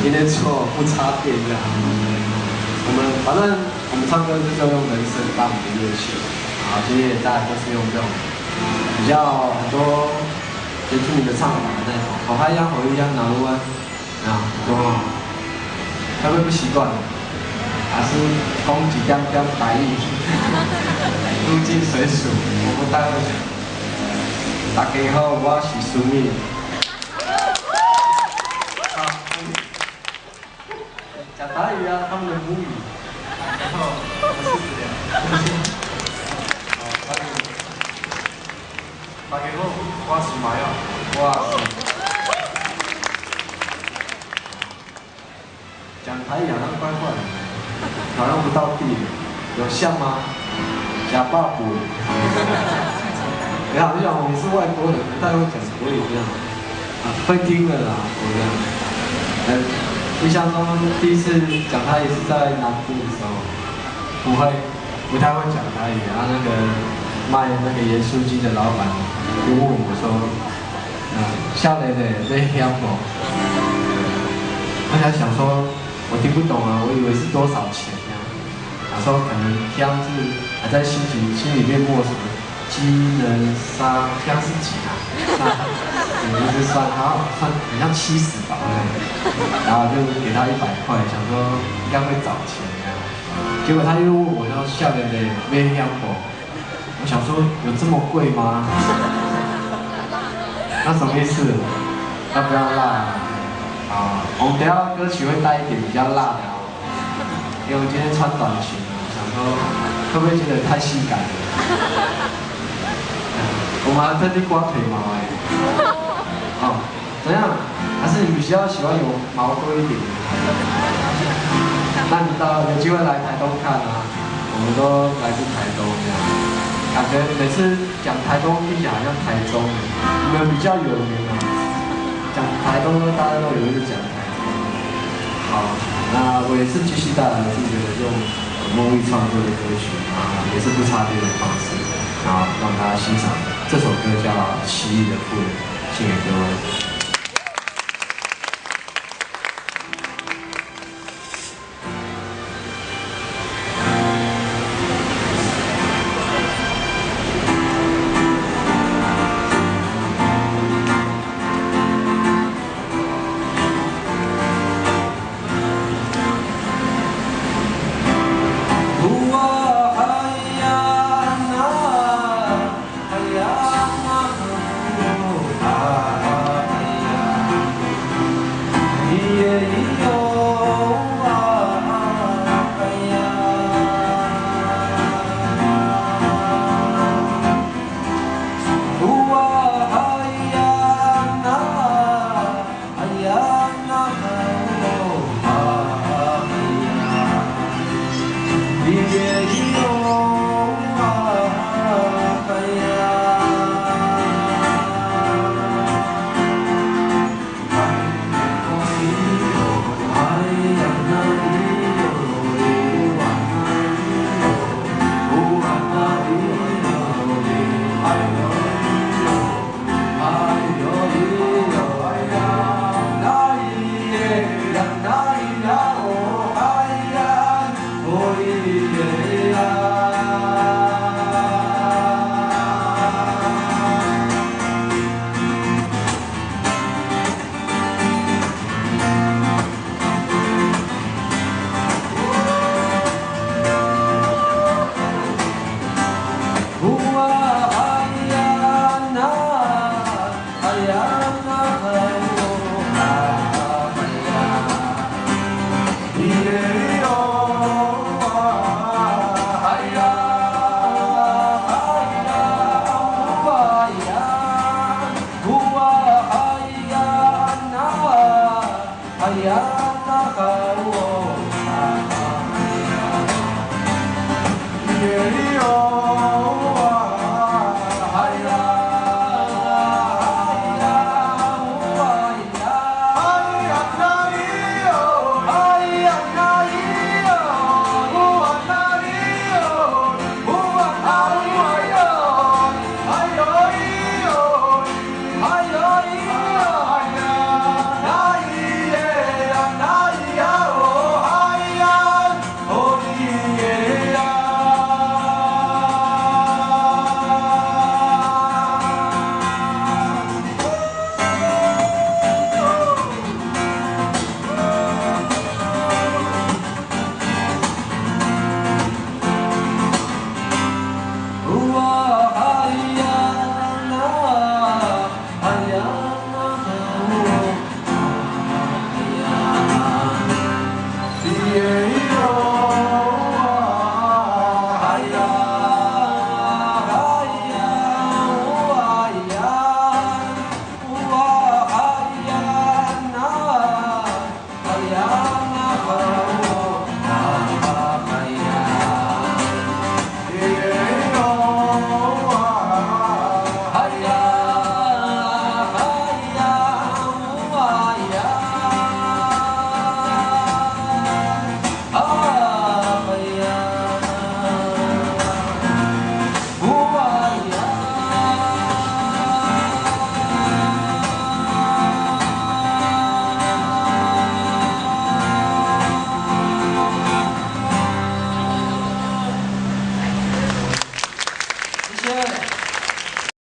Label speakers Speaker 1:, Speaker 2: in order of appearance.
Speaker 1: 今天做不插电这样。反正我们唱歌就是用人声当我们的乐器，然后今天也大家都是用这种比较很多原住民的唱法的那种，好嗨呀，好一样，哪路啊，多好，会不会不习惯？还是讲几点台语，入境随俗，我不太会讲。大家好，我是苏密。讲台语啊，他们的母语。然后我是这样。大家好，我是马耀，讲台语好像怪怪的，好像不到地，有像吗？假爸爸。你好，就讲我们是外国人，不太会讲国语这样。会听的啦，我这样。印象中第一次讲台语是在南部的时候，不太会讲台语，然后那个卖那个盐酥鸡的老板就问我说：“少年的在香不？”我想说，我听不懂啊，我以为是多少钱这样。他说可能香是还在心里面默什么鸡人杀香是几啊？就是算很像70吧，然后就给他100块，想说应该会找钱这样。结果他又问我说：“少年的买香不？”我想说有这么贵吗？那什么意思？要不要辣？啊，我们等下歌曲会带一点比较辣的哦，因为我今天穿短裙，想说会不会觉得太性感了？我们还特地刮腿毛哎。哦，怎样？还是你比较喜欢有毛多一点的？那你有机会来台东看啊，我们都来自台东这样。感觉每次讲台东听起来好像台中，你们比较有名啊。讲台东大家都以为是讲台中。好，那我也是继续带来自己的用梦玉创作的歌曲啊，也是不插电的方式，然后让大家欣赏这首歌叫《奇异的妇人》，献给各位。
Speaker 2: 哎呀，那个我。